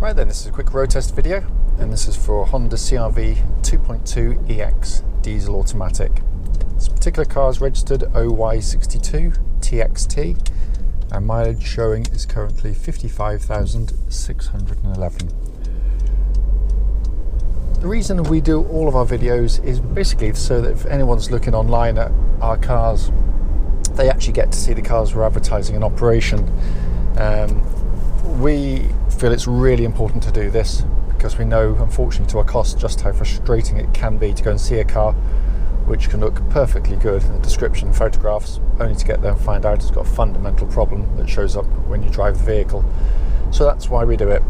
Right then, this is a quick road test video, and this is for Honda CR-V 2.2 EX diesel automatic. This particular car is registered OY62TXT, and mileage showing is currently 55,611. The reason we do all of our videos is basically so that if anyone's looking online at our cars, they actually get to see the cars we're advertising in operation. We feel it's really important to do this because we know, unfortunately to our cost, just how frustrating it can be to go and see a car which can look perfectly good in the description and photographs, only to get there and find out it's got a fundamental problem that shows up when you drive the vehicle. So that's why we do it.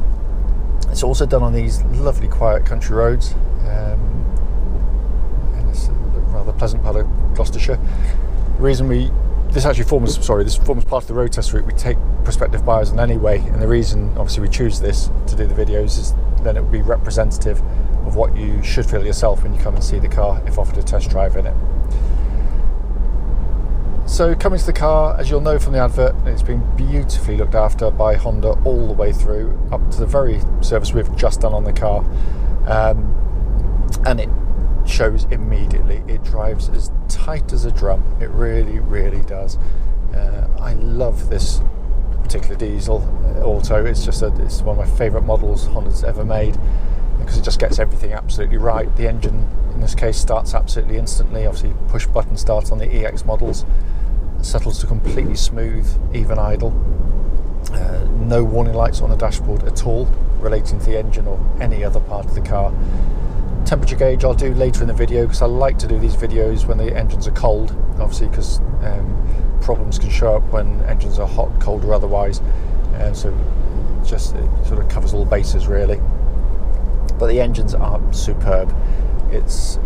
It's also done on these lovely quiet country roads in this rather pleasant part of Gloucestershire. The reason this forms part of the road test route we take prospective buyers on anyway, and the reason obviously we choose this to do the videos is then it would be representative of what you should feel yourself when you come and see the car if offered a test drive in it. So coming to the car, as you'll know from the advert, it's been beautifully looked after by Honda all the way through, up to the very service we've just done on the car, and it shows immediately. It drives as tight as a drum. It really, really does. I love this particular diesel auto. It's one of my favourite models Honda's ever made because it just gets everything absolutely right. The engine in this case starts absolutely instantly. Obviously push button start on the EX models. It settles to completely smooth, even idle. No warning lights on the dashboard at all relating to the engine or any other part of the car. Temperature gauge I'll do later in the video because I like to do these videos when the engines are cold, obviously because problems can show up when engines are hot, cold or otherwise, so it sort of covers all bases really. But the engines are superb. It's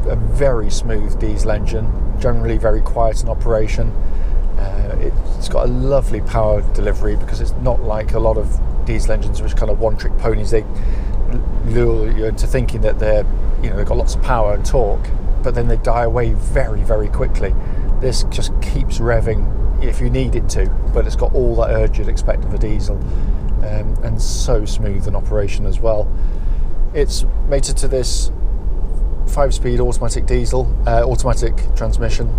a very smooth diesel engine, generally very quiet in operation. It's got a lovely power delivery because it's not like a lot of diesel engines which are kind of one-trick ponies. They lure you into thinking that they've got lots of power and torque, but then they die away very, very quickly. This just keeps revving if you need it to, but it's got all that urge you'd expect of a diesel, and so smooth in operation as well. It's mated to this 5-speed automatic diesel, automatic transmission.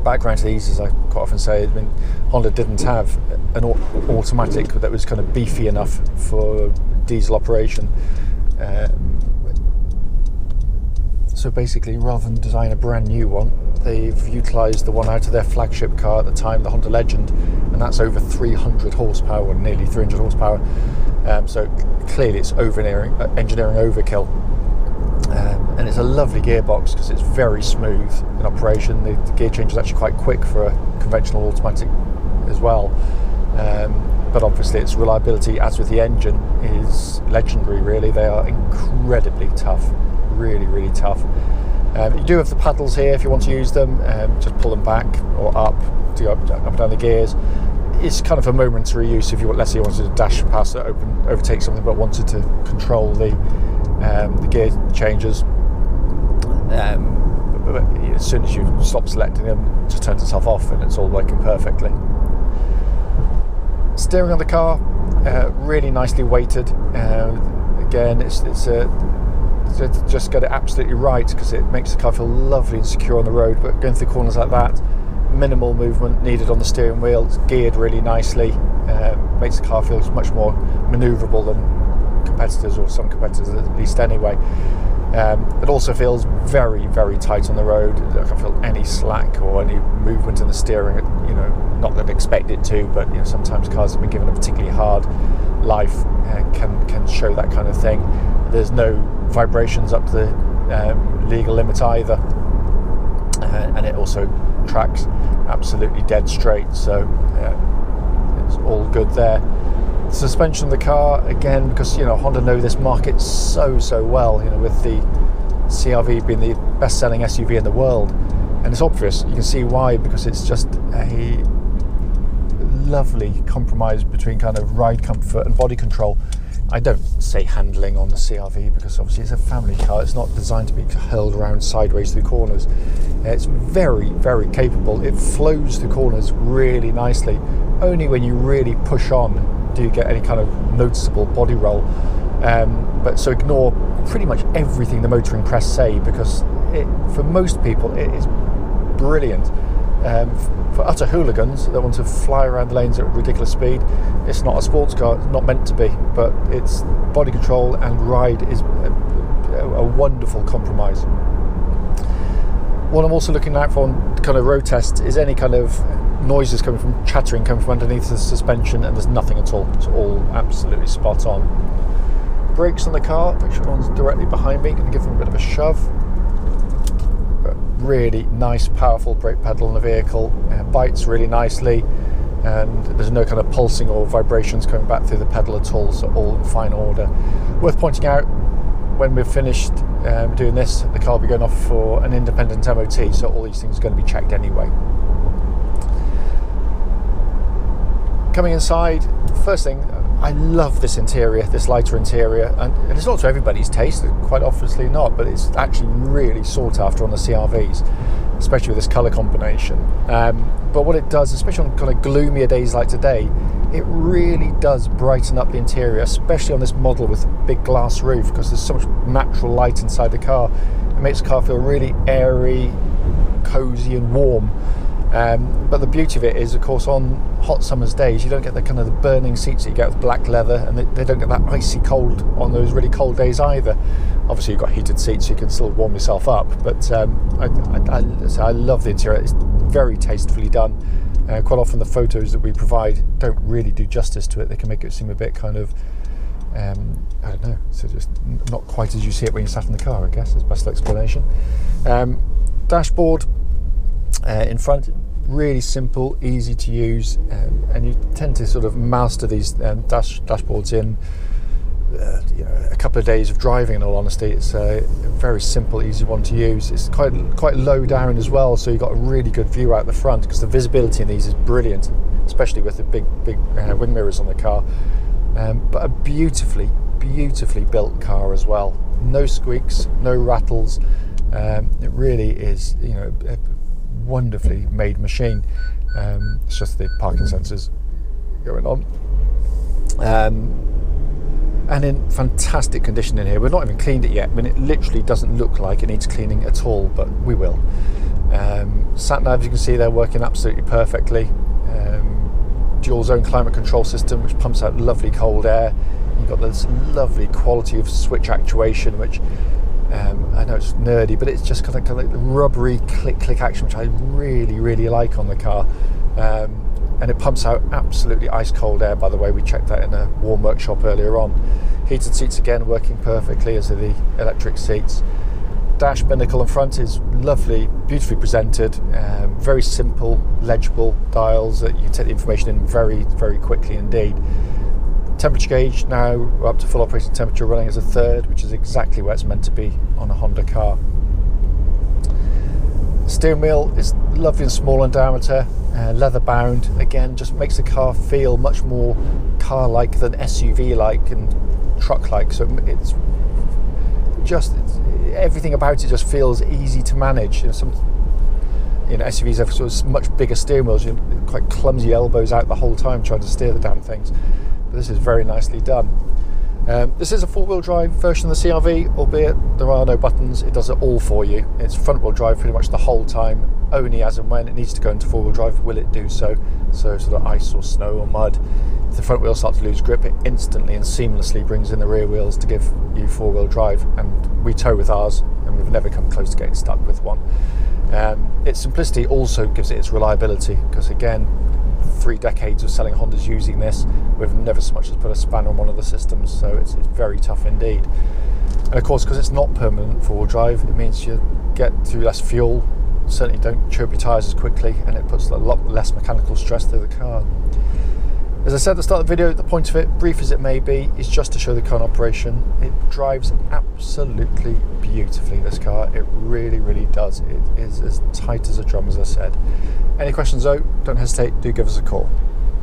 Background to these, as I quite often say, Honda didn't have an automatic that was kind of beefy enough for diesel operation. So basically, rather than design a brand new one, they've utilised the one out of their flagship car at the time, the Honda Legend, and that's over 300 horsepower, or nearly 300 horsepower. So clearly it's engineering overkill. And it's a lovely gearbox because it's very smooth in operation. The gear change is actually quite quick for a conventional automatic as well. But obviously its reliability, as with the engine, is legendary really. They are incredibly tough, really, really tough. You do have the paddles here if you want to use them. Just pull them back or up to go up and down the gears. It's kind of a momentary use if let's say you wanted to dash past it, overtake something, but wanted to control the gear changes. But as soon as you stop selecting them, it just turns itself off and it's all working perfectly. Steering on the car, really nicely weighted. Again, it's just got it absolutely right because it makes the car feel lovely and secure on the road, but going through corners like that, minimal movement needed on the steering wheel. It's geared really nicely, makes the car feel much more manoeuvrable than competitors, or some competitors at least anyway. It also feels very, very tight on the road. I can't feel any slack or any movement in the steering, not that I'd expect it to, but sometimes cars have been given a particularly hard life and can show that kind of thing. There's no vibrations up to the legal limit either, and it also tracks absolutely dead straight, so it's all good there. Suspension of the car, again, because Honda know this market so well, with the CR-V being the best-selling SUV in the world, and it's obvious. You can see why, because it's just a lovely compromise between kind of ride comfort and body control. I don't say handling on the CR-V because obviously it's a family car. It's not designed to be hurled around sideways through corners. It's very, very capable. It flows through corners really nicely. Only when you really push on do you get any kind of noticeable body roll. But so ignore pretty much everything the motoring press say, because for most people it is brilliant. For utter hooligans that want to fly around the lanes at ridiculous speed, it's not a sports car. It's not meant to be, but its body control and ride is a wonderful compromise. What I'm also looking out for on kind of road tests is any kind of noises chattering coming from underneath the suspension, and there's nothing at all. It's all absolutely spot on. Brakes on the car, make sure no one's directly behind me, going to give them a bit of a shove. But really nice, powerful brake pedal in the vehicle, bites really nicely, and there's no kind of pulsing or vibrations coming back through the pedal at all, so all in fine order. Worth pointing out, when we've finished doing this, the car will be going off for an independent MOT, so all these things are going to be checked anyway. Coming inside, first thing, I love this interior, this lighter interior, and it's not to everybody's taste, quite obviously not, but it's actually really sought after on the CR-Vs, especially with this colour combination. But what it does, especially on kind of gloomier days like today, it really does brighten up the interior, especially on this model with a big glass roof, because there's so much natural light inside the car. It makes the car feel really airy, cosy and warm. But the beauty of it is, of course, on hot summer's days, you don't get the kind of the burning seats that you get with black leather, and they don't get that icy cold on those really cold days either. Obviously, you've got heated seats, so you can still warm yourself up. But I love the interior. It's very tastefully done. Quite often, the photos that we provide don't really do justice to it. They can make it seem a bit kind of, I don't know, so just not quite as you see it when you sat in the car, I guess, is the best explanation. Dashboard. In front, really simple, easy to use, and you tend to sort of master these dashboards in a couple of days of driving. In all honesty, it's a very simple, easy one to use. It's quite low down as well, so you've got a really good view out the front, because the visibility in these is brilliant, especially with the big wing mirrors on the car. But a beautifully built car as well. No squeaks, no rattles. It really is, a wonderfully made machine. It's just the parking sensors going on, and in fantastic condition in here. We've not even cleaned it yet. I mean, it literally doesn't look like it needs cleaning at all, but we will. Sat nav, you can see, they're working absolutely perfectly. Dual zone climate control system, which pumps out lovely cold air. You've got this lovely quality of switch actuation, which I know it's nerdy, but it's just kind of like the rubbery click action, which I really like on the car. And it pumps out absolutely ice cold air, by the way. We checked that in a warm workshop earlier on. Heated seats again, working perfectly, as are the electric seats. Dash binnacle in front is lovely, beautifully presented, very simple, legible dials that you take the information in very quickly indeed. Temperature gauge, now we're up to full operating temperature, running as a third, which is exactly where it's meant to be on a Honda car. Steering wheel is lovely and small in diameter, leather bound, again just makes the car feel much more car-like than SUV-like and truck-like, so it's everything about it just feels easy to manage. Some SUVs have sort of much bigger steering wheels, quite clumsy elbows out the whole time trying to steer the damn things. This is very nicely done. This is a four-wheel drive version of the CR-V, albeit there are no buttons. It does it all for you. It's front-wheel drive pretty much the whole time. Only as and when it needs to go into four-wheel drive will it do so. So sort of ice or snow or mud. If the front wheels start to lose grip, it instantly and seamlessly brings in the rear wheels to give you four-wheel drive. And we tow with ours, and we've never come close to getting stuck with one. Its simplicity also gives it its reliability, because again, 3 decades of selling Hondas using this, we've never so much as put a spanner on one of the systems, so it's very tough indeed. And of course, because it's not permanent four-wheel drive, it means you get through less fuel, certainly don't choke your tyres as quickly, and it puts a lot less mechanical stress through the car. As I said at the start of the video, the point of it, brief as it may be, is just to show the car in operation. It drives absolutely beautifully, this car. It really does. It is as tight as a drum, as I said. Any questions though, don't hesitate, do give us a call.